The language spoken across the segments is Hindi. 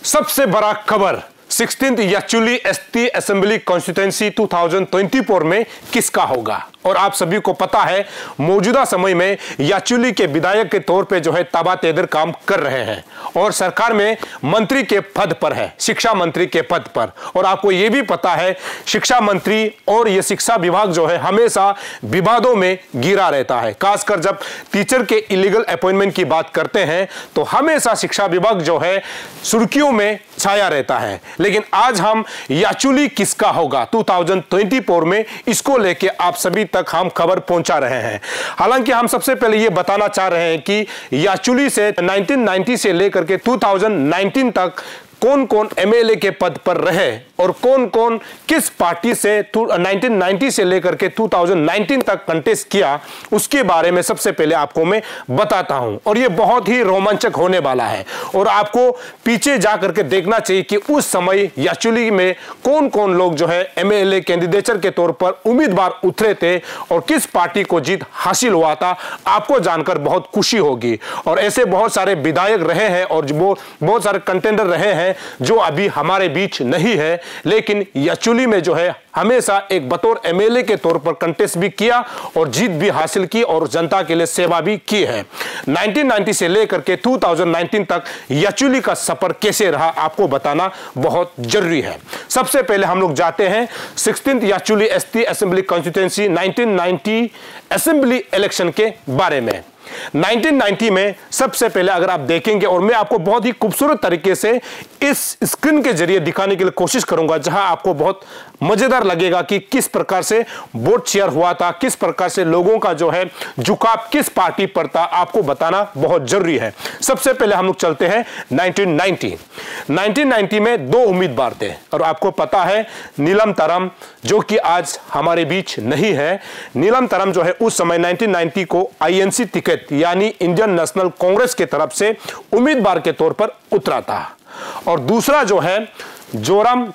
सबसे बड़ा खबर 16th Yachuli ST assembly constituency 2024 में किसका होगा। और आप सभी को पता है मौजूदा समय में याचुली के विधायक के तौर पे जो है ताबा तेदर काम कर रहे हैं और सरकार में मंत्री के पद पर है, शिक्षा मंत्री के पद पर। और आपको यह भी पता है शिक्षा मंत्री और यह शिक्षा विभाग जो है हमेशा विवादों में घिरा रहता है। खासकर जब टीचर के इलीगल अपॉइंटमेंट की बात करते हैं तो हमेशा शिक्षा विभाग जो है सुर्खियों में छाया रहता है। लेकिन आज हम याचुली किसका होगा 2024 में, इसको लेके आप सभी तक हम खबर पहुंचा रहे हैं। हालांकि हम सबसे पहले यह बताना चाह रहे हैं कि याचुली से 1990 से लेकर के 2019 तक कौन कौन एमएलए के पद पर रहे और कौन कौन किस पार्टी से 1990 से लेकर के 2019 तक कंटेस्ट किया, उसके बारे में सबसे पहले आपको मैं बताता हूं। और यह बहुत ही रोमांचक होने वाला है और आपको पीछे जाकर के देखना चाहिए कि उस समय याचुली में कौन कौन लोग जो है एमएलए कैंडिडेचर के तौर पर उम्मीदवार उतरे थे और किस पार्टी को जीत हासिल हुआ था। आपको जानकर बहुत खुशी होगी। और ऐसे बहुत सारे विधायक रहे हैं और वो बहुत सारे कंटेंडर रहे हैं जो अभी हमारे बीच नहीं है, लेकिन याचुली में जो है हमेशा एक बतौर एमएलए के तौर पर कंटेस्ट भी किया और जीत भी हासिल की और जनता के लिए सेवा भी की है। 1990 से लेकर के 2019 तक याचुली का सफर कैसे रहा आपको बताना बहुत जरूरी है। सबसे पहले हम लोग जाते हैं 16th Yachuli ST assembly constituency 1990 assembly election के बारे में। 1990 में सबसे पहले अगर आप देखेंगे, और मैं आपको बहुत ही खूबसूरत तरीके से इस स्क्रीन के जरिए दिखाने के लिए कोशिश करूंगा जहां आपको बहुत मजेदार लगेगा कि किस प्रकार से वोट शेयर हुआ था, किस प्रकार से लोगों का जो है झुकाव किस पार्टी पर था, आपको बताना बहुत जरूरी है। सबसे पहले हम लोग चलते हैं 1990 में दो उम्मीदवार थे और आपको पता है नीलम तरम जो कि आज हमारे बीच नहीं है। नीलम तरम जो है उस समय 1990 को आईएनसी टिकट यानी इंडियन नेशनल कांग्रेस की तरफ से उम्मीदवार के तौर पर उतरा था। और दूसरा जो है जोराम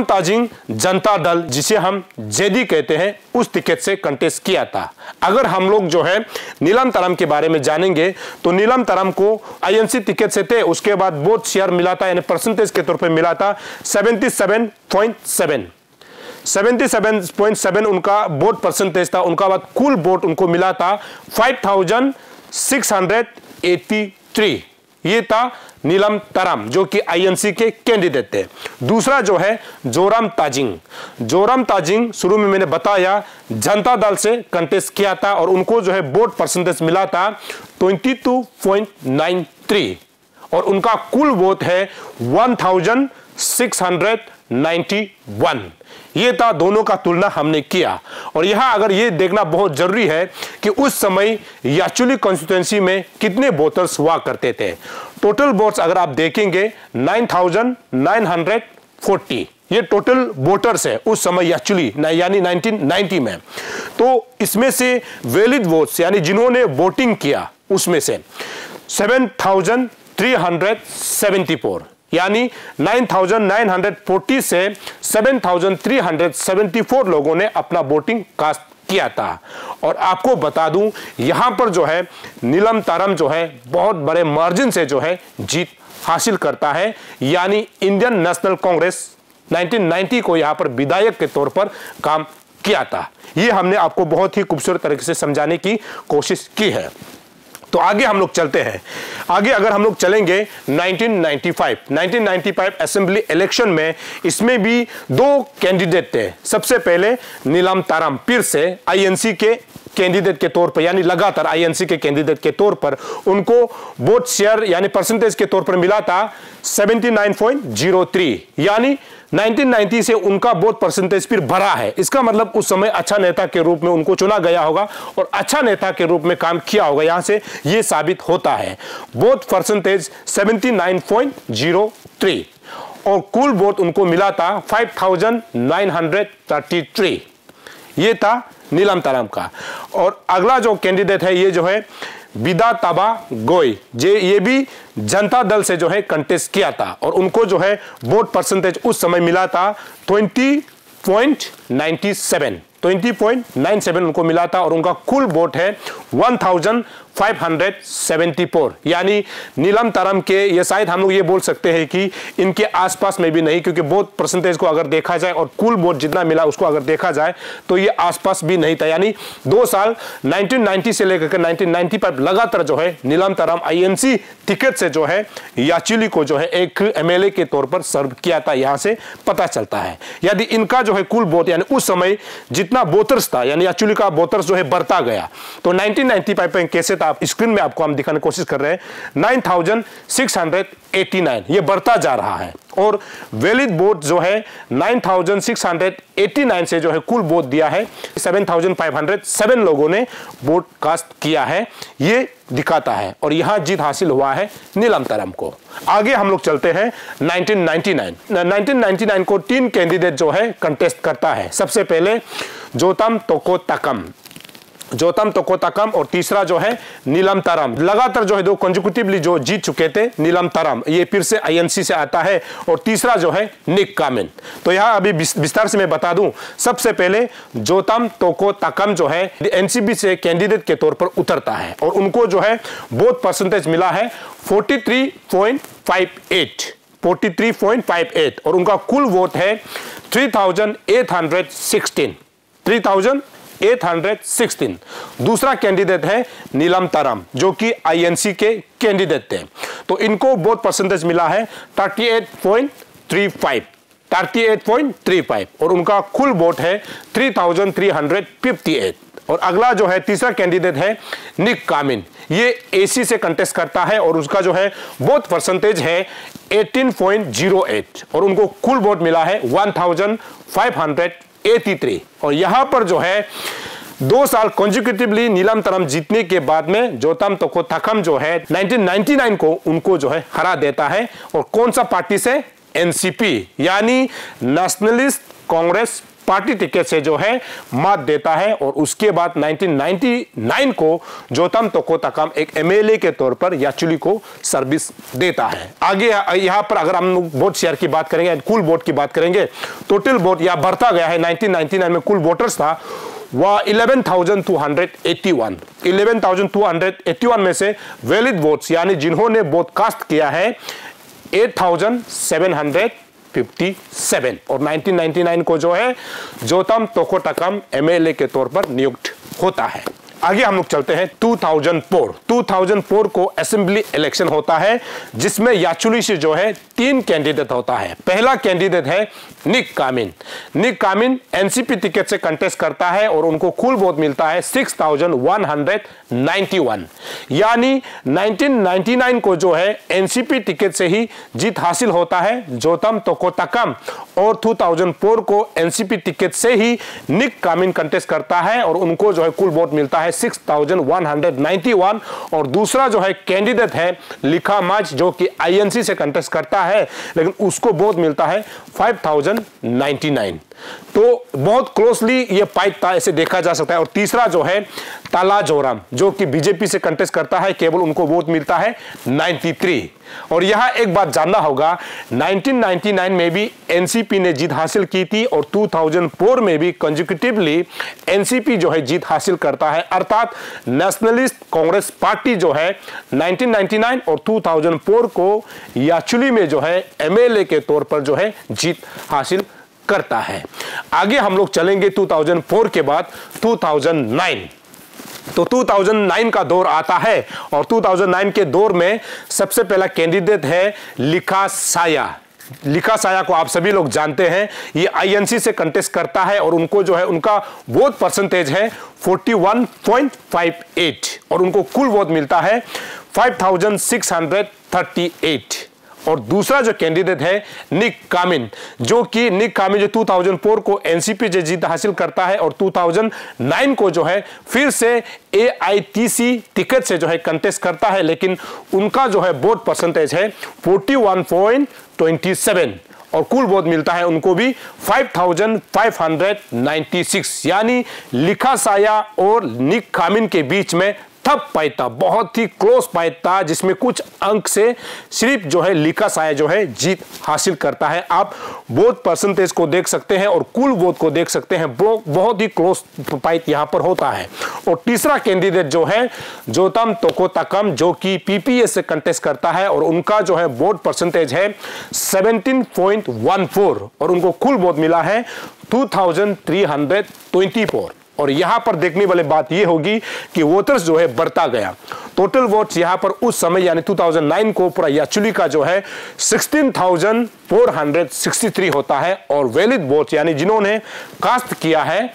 ताजिंग जनता दल जिसे हम जेडी कहते हैं उस टिकट से कंटेस्ट किया था। अगर हम लोग जो है नीलम तरम के बारे में जानेंगे तो नीलम तरम को आईएनसी टिकट से थे, उसके बाद वोट शेयर मिला था यानी परसेंटेज के तौर पर मिला था 77.7 उनका वोट परसेंटेज था। उनका बाद कुल वोट उनको मिला था 5683। ये था नीलम तरम जो कि आईएनसी के कैंडिडेट थे। दूसरा जो है जोराम ताजिंग शुरू में मैंने बताया जनता दल से कंटेस्ट किया था और उनको जो है वोट परसेंटेज मिला था 22.93 और उनका कुल वोट है 1691। ये था, दोनों का तुलना हमने किया। और यहां अगर ये देखना बहुत जरूरी है कि उस समय याचुली कॉन्स्टिट्यूएंसी में कितने वोटर्स हुआ करते थे। टोटल वोट्स अगर आप देखेंगे 9940 ये टोटल वोटर्स है उस समय याचुली यानी 1990 में। तो इसमें से वैलिड वोट्स यानी जिन्होंने वोटिंग किया उसमें से 7374 यानी 9940 से 7374 लोगों ने अपना वोटिंग कास्ट किया था। और आपको बता दूं यहां पर जो है नीलम तरम जो है बहुत बड़े मार्जिन से जो है जीत हासिल करता है, यानी इंडियन नेशनल कांग्रेस 1990 को यहां पर विधायक के तौर पर काम किया था। यह हमने आपको बहुत ही खूबसूरत तरीके से समझाने की कोशिश की है। तो आगे हम लोग चलते हैं। आगे अगर हम लोग चलेंगे 1995 असेंबली इलेक्शन में, इसमें भी दो कैंडिडेट थे। सबसे पहले नीलम तरम फिर से आईएनसी के कैंडिडेट के तौर पर यानी लगातार आईएनसी के कैंडिडेट के तौर पर उनको वोट शेयर यानी परसेंटेज के तौर पर मिला था 79.03 यानी 1990 से उनका वोट परसेंटेज फिर बढ़ा है। इसका मतलब उस समय अच्छा नेता के रूप में उनको चुना गया होगा और अच्छा नेता के रूप में काम किया होगा, यहां से यह साबित होता है। वोट परसेंटेज 79.03 और कुल वोट उनको मिला था 5933। ये था नीलम तरम का। और अगला जो कैंडिडेट है ये जो है विदा ताबा गोई, ये भी जनता दल से जो है कंटेस्ट किया था और उनको जो है वोट परसेंटेज उस समय मिला था 20.97 उनको मिला था और उनका कुल वोट है 1400 574, यानी नीलम तरम के ये शायद हम लोग ये बोल सकते हैं कि इनके आसपास में भी नहीं, क्योंकि बहुत परसेंटेज को अगर देखा जाए और कुल वोट जितना मिला उसको अगर देखा जाए तो ये आसपास भी नहीं था। यानी 2 साल 1990 से लेकर 1995 लगातार जो है नीलम तरम आईएनसी टिकट से जो है याचुली को जो है एक एमएलए के तौर पर सर्व किया था, यहां से पता चलता है। यदि इनका जो है कुल वोट यानी उस समय जितना वोटर्स था यानी याचुली का वोटर्स जो है बढ़ता गया, तो 1995 में कैसे था आप स्क्रीन में आपको हम दिखाने की कोशिश कर रहे हैं, 9689 ये बढ़ता जा रहा है और वैलिड वोट जो है 9689 से जो है कुल वोट दिया है 7507 लोगों ने वोट कास्ट किया है, ये दिखाता है। और यहां जीत हासिल हुआ है नीलम तरम को। आगे हम लोग चलते हैं 1999 को 3 कैंडिडेट जो है कंटेस्ट करता है। सबसे पहले जोतम तोको तकम और तीसरा जो है नीलम तरम। लगातार जो है 2 कंसेक्यूटिवली जो जीत चुके थे नीलम तरम, ये फिर से आईएनसी से आता है, और तीसरा जो है निक कामिन। तो यहां अभी विस्तार से मैं बता दूं, सबसे पहले जोतम तोको तकम जो है एनसीपी से कैंडिडेट के तौर पर उतरता है और उनको जो है वोट परसेंटेज मिला है 43.58 और उनका कुल वोट है 3816। दूसरा कैंडिडेट है नीलम तरम जो कि आईएनसी के कैंडिडेट थे, तो इनको वोट परसेंटेज मिला है 38.35 और उनका कुल वोट है 3358। और अगला जो है तीसरा कैंडिडेट है निक कामिन, ये एसी से कंटेस्ट करता है और उसका जो है वोट परसेंटेज है 18.08 और उनको कुल वोट मिला है 1583। और यहां पर जो है 2 साल कंसेक्यूटिवली नीलम तरम जीतने के बाद में जोतम तोको तकम जो है 1999 को उनको जो है हरा देता है। और कौन सा पार्टी से? एनसीपी यानी नेशनलिस्ट कांग्रेस पार्टी टिकट से जो है मात देता है। और उसके बाद 1999 को जोतम तोको तकम एक एमएलए के तौर पर याचुली को सर्विस देता है। आगे यहां पर अगर हम वोट शेयर की बात करेंगे, कुल वोट की बात करेंगे, टोटल वोट या बढ़ता गया है। 1999 में कुल वोटर्स था वह 11,281 में से वैलिड वोट्स यानी जिन्होंने वोट कास्ट किया है 8,757 और 1999 को जो है जोतम तोको तकम एमएलए के तौर पर नियुक्त होता है। आगे हम लोग चलते हैं 2004 को असेंबली इलेक्शन होता है जिसमें याचुली से जो है 3 कैंडिडेट होता है। पहला कैंडिडेट है निक कामिन एनसीपी टिकट से कंटेस्ट करता है और उनको कुल वोट मिलता है 6191, यानी 1999 को जो है एनसीपी टिकट से ही जीत हासिल होता है जोतम तोको तकम और 2004 को एनसीपी टिकट से ही निक कामिन कंटेस्ट करता है और उनको जो है कुल वोट मिलता है 6191। और दूसरा जो है कैंडिडेट है लिखा माच जो कि आईएनसी से कंटेस्ट करता है लेकिन उसको वोट मिलता है 5099। तो बहुत क्लोजली ये फाइट था ऐसे देखा जा सकता है। और तीसरा जो है ताला जोराम जो कि बीजेपी से कंटेस्ट करता है, केवल उनको वोट मिलता है 93। और यहां एक बात जानना होगा, 1999 में भी एनसीपी ने जीत हासिल की थी और 2004 में भी कंसेक्यूटिवली एनसीपी जो है जीत हासिल करता है, अर्थात नेशनलिस्ट कांग्रेस पार्टी जो है 1999 और 2004 को याचुली में जो है एमएलए के तौर पर जो है जीत हासिल करता है। आगे हम लोग चलेंगे 2004 के बाद 2009। तो 2009 का दौर आता है और 2009 के दौर में सबसे पहला कैंडिडेट है लिखा साया को आप सभी लोग जानते हैं। ये आईएनसी से कंटेस्ट करता है और उनको जो है उनका वोट परसेंटेज है 41.58 और उनको कुल वोट मिलता है 5638। और दूसरा जो कैंडिडेट है निक कामिन जो 2004 को एनसीपी से जीत हासिल करता है और 2009 को जो है फिर से एआईटीसी टिकट से जो है कंटेस्ट करता है, लेकिन उनका जो है वोट परसेंटेज है 41.27 और कुल वोट मिलता है उनको भी 5596, यानी लिखा साया और निक कामिन के बीच में टफ फाइट था, बहुत ही क्लोज फाइट था, जिसमें कुछ अंक से सिर्फ जो है लीका साया जो है जीत हासिल करता है। आप वोट परसेंटेज को देख सकते हैं और कुल वोट को देख सकते हैं, बहुत ही क्लोज फाइट यहां पर होता है। और तीसरा कैंडिडेट जो है जोतम तोको तकम, जो कि पीपीए से कंटेस्ट करता है और उनका जो है वोट परसेंटेज है 17.14 और उनको कुल वोट मिला है 2324। और यहां पर देखने वाली बात यह होगी कि वोटर्स जो है बढ़ता गया। टोटल वोट्स यहां पर उस समय यानी 2009 को पूरा याचुली का जो है 16,463 होता है और वैलिड वोट्स यानी जिन्होंने कास्ट किया है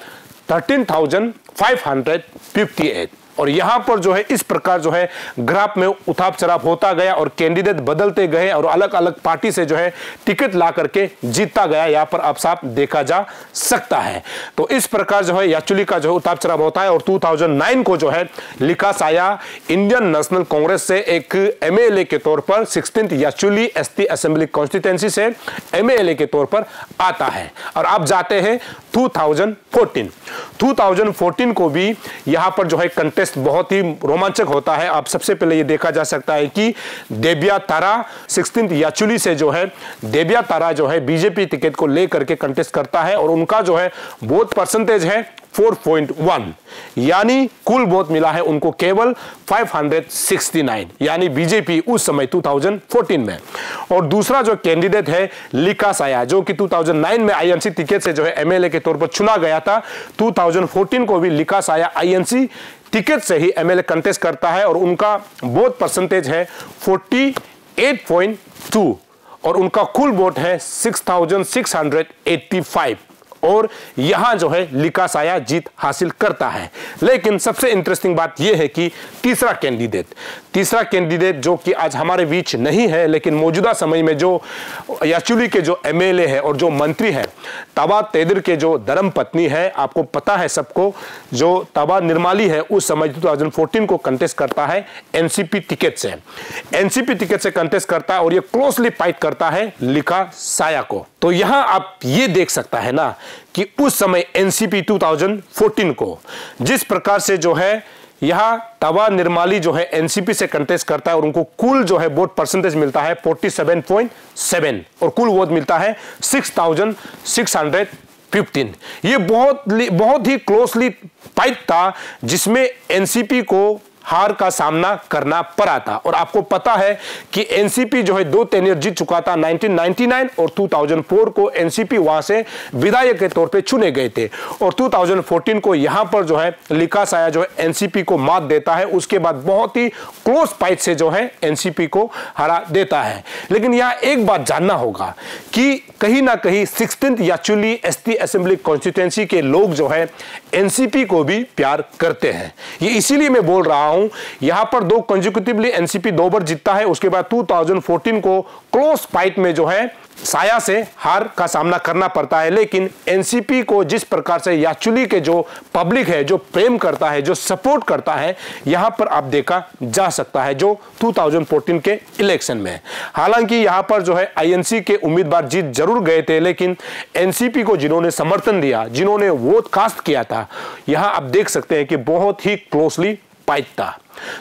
13,558। और यहां पर जो है इस प्रकार जो है ग्राफ में उतार चढ़ाव होता गया और कैंडिडेट बदलते गए और अलग अलग पार्टी से जो है टिकट ला करके जीतता गया, यहां पर आप साफ देखा जा सकता है। तो इस प्रकार जो है याचुली का जो है उतार चढ़ाव होता है। और 2009 को जो है लीका साया इंडियन नेशनल कांग्रेस से एक एमएलए के तौर पर 16th Yachuli ST assembly constituency से एमएलए के तौर पर आता है। और आप जाते हैं 2014 को भी यहां पर जो है कंटेस्ट बहुत ही रोमांचक होता है। आप सबसे पहले ये देखा जा सकता है कि देबिया तारा 16th याचुली से जो है देबिया तारा जो है बीजेपी टिकट को लेकर के कंटेस्ट करता है और उनका जो है वोट परसेंटेज है 4.1 यानी कुल वोट मिला है उनको केवल 569 यानी बीजेपी उस समय 2014 में। और दूसरा जो कैंडिडेट है लीका साया, जो कि 2009 में आईएनसी टिकट से जो है एमएलए के तौर पर चुना गया था। 2014 को भी लीका साया आईएनसी टिकट से ही एमएलए कंटेस्ट करता है और उनका वोट परसेंटेज है 48.2 और उनका कुल वोट है 6,685 और यहां जो है लीका साया जीत हासिल करता है। लेकिन सबसे इंटरेस्टिंग बात यह है कि तीसरा कैंडिडेट जो कि आज हमारे बीच नहीं है, लेकिन मौजूदा समय में जो याचुली के जो एमएलए है और जो मंत्री है ताबा तेदिर के जो धर्म पत्नी है, आपको पता है सबको, जो ताबा निर्माली है उस समय 2014 को कंटेस्ट करता है एनसीपी टिकट से कंटेस्ट करता है और ये क्लोजली फाइट करता है लीका साया को। तो यहां आप ये देख सकता है ना कि उस समय एनसीपी 2014 को जिस प्रकार से जो है यहां ताबा निर्माली जो है एनसीपी से कंटेस्ट करता है और उनको कुल जो है वोट परसेंटेज मिलता है 47.7 और कुल वोट मिलता है 6,615। ये बहुत ही क्लोजली फाइट था जिसमें एनसीपी को हार का सामना करना पड़ा था। और आपको पता है कि एनसीपी जो है 2 टेनियर जीत चुका था, 1999 और 2004 को एनसीपी वहां से विधायक के तौर पे चुने गए थे और 2014 को यहां पर जो है लीका साया जो है एनसीपी को मात देता है। उसके बाद बहुत ही क्लोज फाइट से जो है एनसीपी को हरा देता है। लेकिन यहां एक बात जानना होगा कि कहीं ना कहीं 16th Yachuli ST assembly constituency के लोग जो है एनसीपी को भी प्यार करते हैं। ये इसीलिए मैं बोल रहा हूं, यहां पर 2 कंसेक्यूटिवली एनसीपी 2 बार जीतता है। उसके बाद 2014 को क्लोज फाइट में जो है साया से हार का सामना करना पड़ता है। लेकिन एनसीपी को जिस प्रकार से याचुली के जो पब्लिक है, जो प्रेम करता है, जो सपोर्ट करता है, यहां पर आप देखा जा सकता है जो 2014 के इलेक्शन में। हालांकि यहां पर जो है आईएनसी के उम्मीदवार जीत जरूर गए थे, लेकिन एनसीपी को जिन्होंने समर्थन दिया, जिन्होंने वोट कास्ट किया था, यहां आप देख सकते हैं कि बहुत ही क्लोजली फाइट था।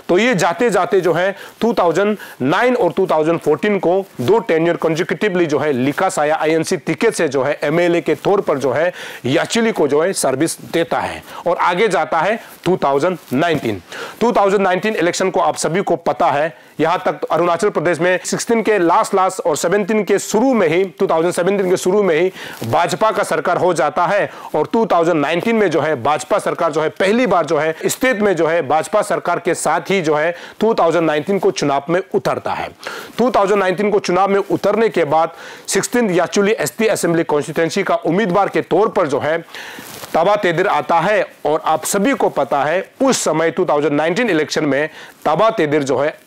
तो ये जाते जाते जो है 2009 और 2014 को 2 टेन्योर कंसेक्यूटिवली जो है लीका साया आईएनसी टिकट से जो है एमएलए के तौर पर जो है याचुली को जो है सर्विस देता है और आगे जाता है 2019 इलेक्शन को आप सभी को पता है। यहां तक अरुणाचल प्रदेश में 16 के लास्ट और 17 के शुरू में ही 2017 के शुरू में ही भाजपा का सरकार हो जाता है और 2019 में जो है भाजपा सरकार जो है पहली बार जो है स्टेट में जो है भाजपा सरकार के साथ ही जो है 2019 को चुनाव में उतरता है। 2019 को चुनाव में उतरने के बाद 16th Yachuli ST assembly constituency का उम्मीदवार के तौर पर जो है ताबा तेदिर आता है और आप सभी को पता है उस समय 2019 इलेक्शन में ताबा तेदिर जो है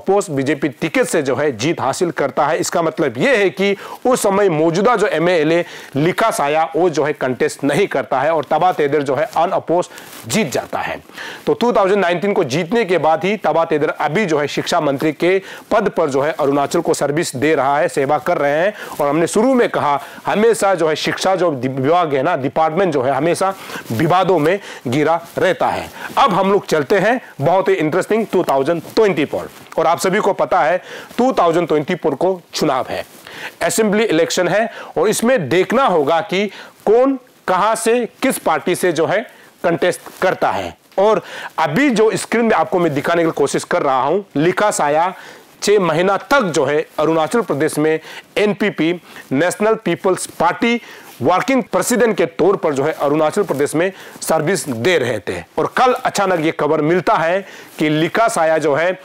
अपोज बीजेपी टिकट से जो है जीत हासिल करता है। इसका मतलब यह है कि उस समय मौजूदा जो MLA लिखा साया वो जो है कंटेस्ट नहीं करता है और तबा तेदर जो है अनअपोज जीत जाता है। तो 2019 को जीतने के बाद ही तबा तेदर अभी जो है शिक्षा मंत्री के पद पर जो है अरुणाचल को सर्विस दे रहा है, सेवा कर रहे हैं। और हमने शुरू में कहा हमेशा जो है शिक्षा जो विभाग है ना, डिपार्टमेंट जो है हमेशा विवादों में घिरा रहता है। अब हम लोग चलते हैं बहुत ही इंटरेस्टिंग 2020 पर। और आप सभी को पता है 2024 को चुनाव है, असेंबली इलेक्शन है और इसमें देखना होगा कि कौन कहां से किस पार्टी से जो है कंटेस्ट करता है। और अभी जो स्क्रीन में आपको मैं दिखाने की कोशिश कर रहा हूं, लिखा साया 6 महीना तक जो है अरुणाचल प्रदेश में NPP National People's Party working president के तौर पर जो है अरुणाचल प्रदेश में सर्विस दे रहे थे। और कल अचानक ये खबर मिलता है कि लिखा साया जो है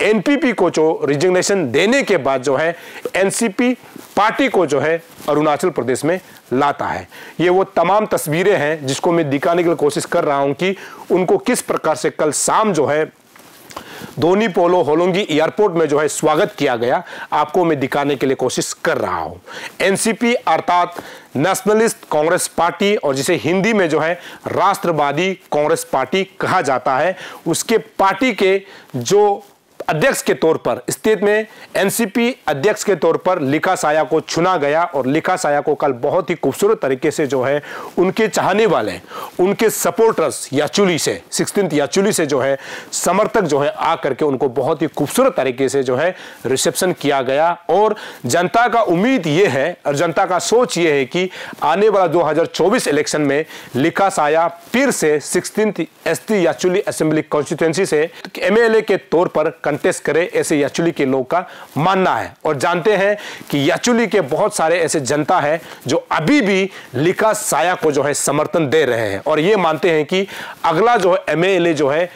NPP को जो रिजिग्नेशन देने के बाद जो है NCP पार्टी को जो है अरुणाचल प्रदेश में लाता है। ये वो तमाम तस्वीरें हैं जिसको मैं दिखाने की कोशिश कर रहा हूं कि उनको किस प्रकार से कल शाम जो है दोनी पोलो होलोंगी एयरपोर्ट में जो है स्वागत किया गया, आपको मैं दिखाने के लिए कोशिश कर रहा हूं। NCP अर्थात नेशनलिस्ट कांग्रेस पार्टी और जिसे हिंदी में जो है राष्ट्रवादी कांग्रेस पार्टी कहा जाता है, उसके पार्टी के जो अध्यक्ष के तौर पर स्टेट में NCP अध्यक्ष के तौर पर लिखा साया को चुना गया। और लिखा साया को कल बहुत ही खूबसूरत तरीके से जो है उनके चाहने वाले, उनके सपोर्टर्स याचुली से 16th याचुली से जो है समर्थक जो है आकर के उनको बहुत ही खूबसूरत तरीके से जो है रिसेप्शन किया गया। और जनता का उम्मीद ये है और जनता का सोच ये है कि आने वाला 2024 इलेक्शन में लिखा साया फिर से 16th ST Yachuli assembly constituency से MLA के तौर पर कंटेस्ट करे, ऐसे याचुली के लोग का मानना है। और जानते हैं कि याचुली के बहुत सारे ऐसे जनता है जो अभी भी लिखा साया को जो है समर्थन दे रहे हैं और ये मानते हैं कि अगला जो है MLA जो है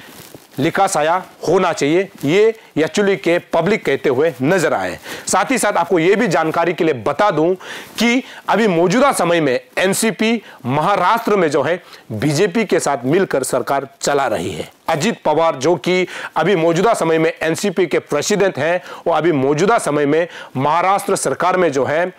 लिखा साया होना चाहिए, ये याचुली के पब्लिक कहते हुए नजर आए। साथ ही साथ आपको यह भी जानकारी के लिए बता दूं कि अभी मौजूदा समय में NCP महाराष्ट्र में जो है बीजेपी के साथ मिलकर सरकार चला रही है। अजित पवार जो कि अभी मौजूदा समय में NCP के प्रेसिडेंट हैं, वो अभी मौजूदा समय में महाराष्ट्र सरकार में जो है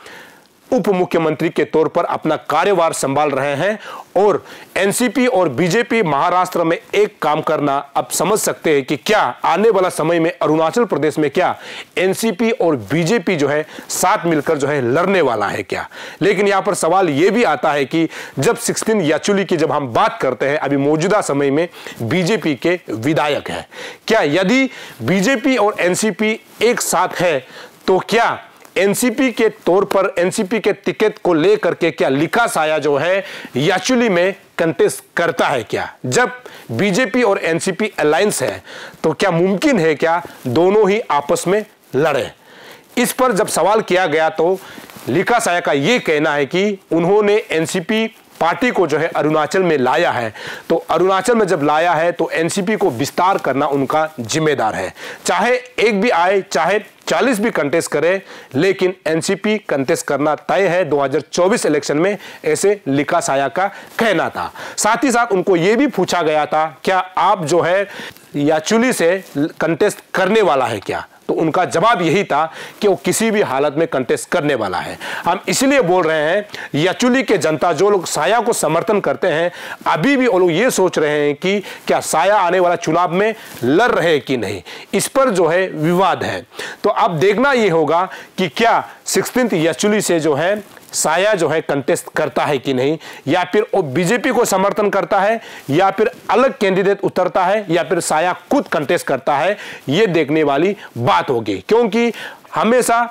उप मुख्यमंत्री के तौर पर अपना कार्यभार संभाल रहे हैं। और NCP और बीजेपी महाराष्ट्र में एक काम करना अब समझ सकते हैं कि क्या आने वाला समय में अरुणाचल प्रदेश में क्या NCP और बीजेपी जो है साथ मिलकर जो है लड़ने वाला है क्या। लेकिन यहां पर सवाल यह भी आता है कि जब 16 याचुली की जब हम बात करते हैं, अभी मौजूदा समय में बीजेपी के विधायक है, क्या यदि बीजेपी और NCP एक साथ है तो क्या NCP के तौर पर NCP के टिकट को लेकर के क्या लिखा साया जो है याचुली में कंटेस्ट करता है क्या। जब बीजेपी और NCP अलायंस है तो क्या मुमकिन है क्या दोनों ही आपस में लड़े। इस पर जब सवाल किया गया तो लिखा साया का यह कहना है कि उन्होंने NCP पार्टी को जो है अरुणाचल में लाया है, तो अरुणाचल में जब लाया है तो NCP को विस्तार करना उनका जिम्मेदार है। चाहे एक भी आए, चाहे 40 भी कंटेस्ट करे, लेकिन NCP कंटेस्ट करना तय है 2024 इलेक्शन में, ऐसे लिखा साया का कहना था। साथ ही साथ उनको यह भी पूछा गया था क्या आप जो है याचुली से कंटेस्ट करने वाला है क्या, तो उनका जवाब यही था कि वो किसी भी हालत में कंटेस्ट करने वाला है। हम इसलिए बोल रहे हैं याचुली के जनता जो लोग साया को समर्थन करते हैं, अभी भी वो लोग ये सोच रहे हैं कि क्या साया आने वाला चुनाव में लड़ रहे कि नहीं, इस पर जो है विवाद है। तो अब देखना ये होगा कि क्या 16th याचुली से जो है साया जो है कंटेस्ट करता है कि नहीं, या फिर वो बीजेपी को समर्थन करता है, या फिर अलग कैंडिडेट उतरता है, या फिर साया खुद कंटेस्ट करता है। ये देखने वाली बात होगी, क्योंकि हमेशा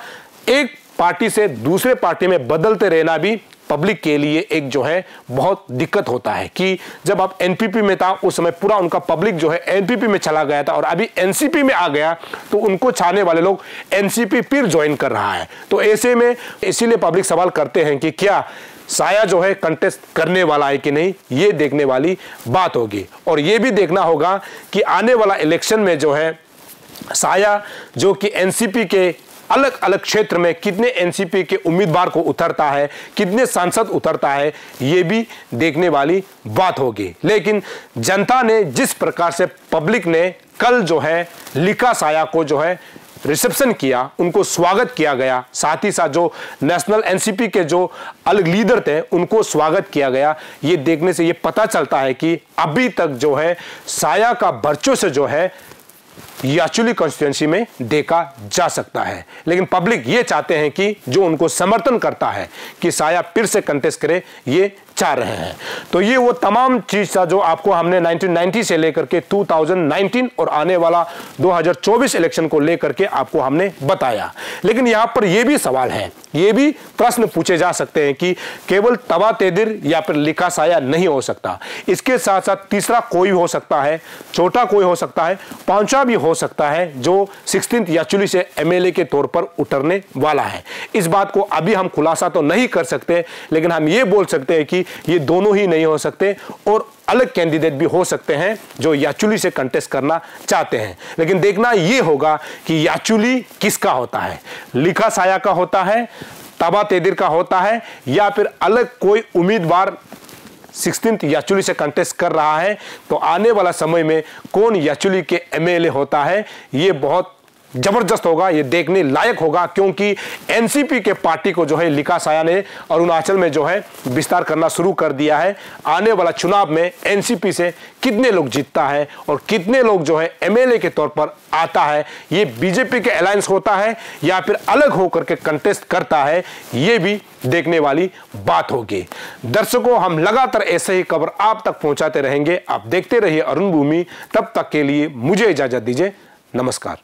एक पार्टी से दूसरे पार्टी में बदलते रहना भी पब्लिक के लिए एक जो है बहुत दिक्कत होता है कि जब आप NPP में था उस समय पूरा उनका पब्लिक जो है NPP में चला गया था और अभी NCP में आ गया तो उनको चाहने वाले लोग NCP फिर ज्वाइन कर रहा है। तो ऐसे में इसीलिए पब्लिक सवाल करते हैं कि क्या साया जो है कंटेस्ट करने वाला है कि नहीं, ये देखने वाली बात होगी। और ये भी देखना होगा कि आने वाला इलेक्शन में जो है साया जो कि NCP के अलग अलग क्षेत्र में कितने NCP के उम्मीदवार को उतरता है, कितने सांसद उतरता है, ये भी देखने वाली बात होगी। लेकिन जनता ने जिस प्रकार से पब्लिक ने कल जो है लिखा साया को जो है रिसेप्शन किया, उनको स्वागत किया गया, साथ ही साथ जो नेशनल एनसीपी के जो अलग लीडर थे उनको स्वागत किया गया। ये देखने से ये पता चलता है कि अभी तक जो है साया का वर्चस्व जो है याचुली कॉन्स्टिट्यूएंसी में देखा जा सकता है। लेकिन पब्लिक ये चाहते हैं कि जो उनको समर्थन करता है कि साया फिर से कंटेस्ट करे, ये चाह रहे हैं। तो ये वो तमाम चीज था जो आपको हमने 1990 से लेकर के 2019 और आने वाला 2024 इलेक्शन को लेकर के आपको हमने बताया। लेकिन यहां पर यह भी सवाल है, ये भी प्रश्न पूछे जा सकते हैं कि केवल तबा तेदिर या फिर लिखा साया नहीं हो सकता, इसके साथ साथ तीसरा कोई हो सकता है, छोटा कोई हो सकता है, पांचवा भी हो सकता है जो 16th याचुली से एमएलए के तौर पर उतरने वाला है। इस बात को अभी हम खुलासा तो नहीं कर सकते, लेकिन हम ये बोल सकते हैं कि ये दोनों ही नहीं हो सकते और अलग कैंडिडेट भी हो सकते हैं जो याचुली से कंटेस्ट करना चाहते हैं। लेकिन देखना यह होगा कि याचुली किसका होता है, लिखा साया का होता है, तबा तेदिर का होता है, या फिर अलग कोई उम्मीदवार 16th याचुली से कंटेस्ट कर रहा है। तो आने वाला समय में कौन याचुली के एमएलए होता है, ये बहुत जबरदस्त होगा, ये देखने लायक होगा, क्योंकि एनसीपी के पार्टी को जो है लिखा साया ने अरुणाचल में जो है विस्तार करना शुरू कर दिया है। आने वाला चुनाव में एनसीपी से कितने लोग जीतता है और कितने लोग जो है एमएलए के तौर पर आता है, ये बीजेपी के अलायंस होता है या फिर अलग होकर के कंटेस्ट करता है, ये भी देखने वाली बात होगी। दर्शकों, हम लगातार ऐसे ही खबर आप तक पहुंचाते रहेंगे। आप देखते रहिए अरुण भूमि। तब तक के लिए मुझे इजाजत दीजिए। नमस्कार।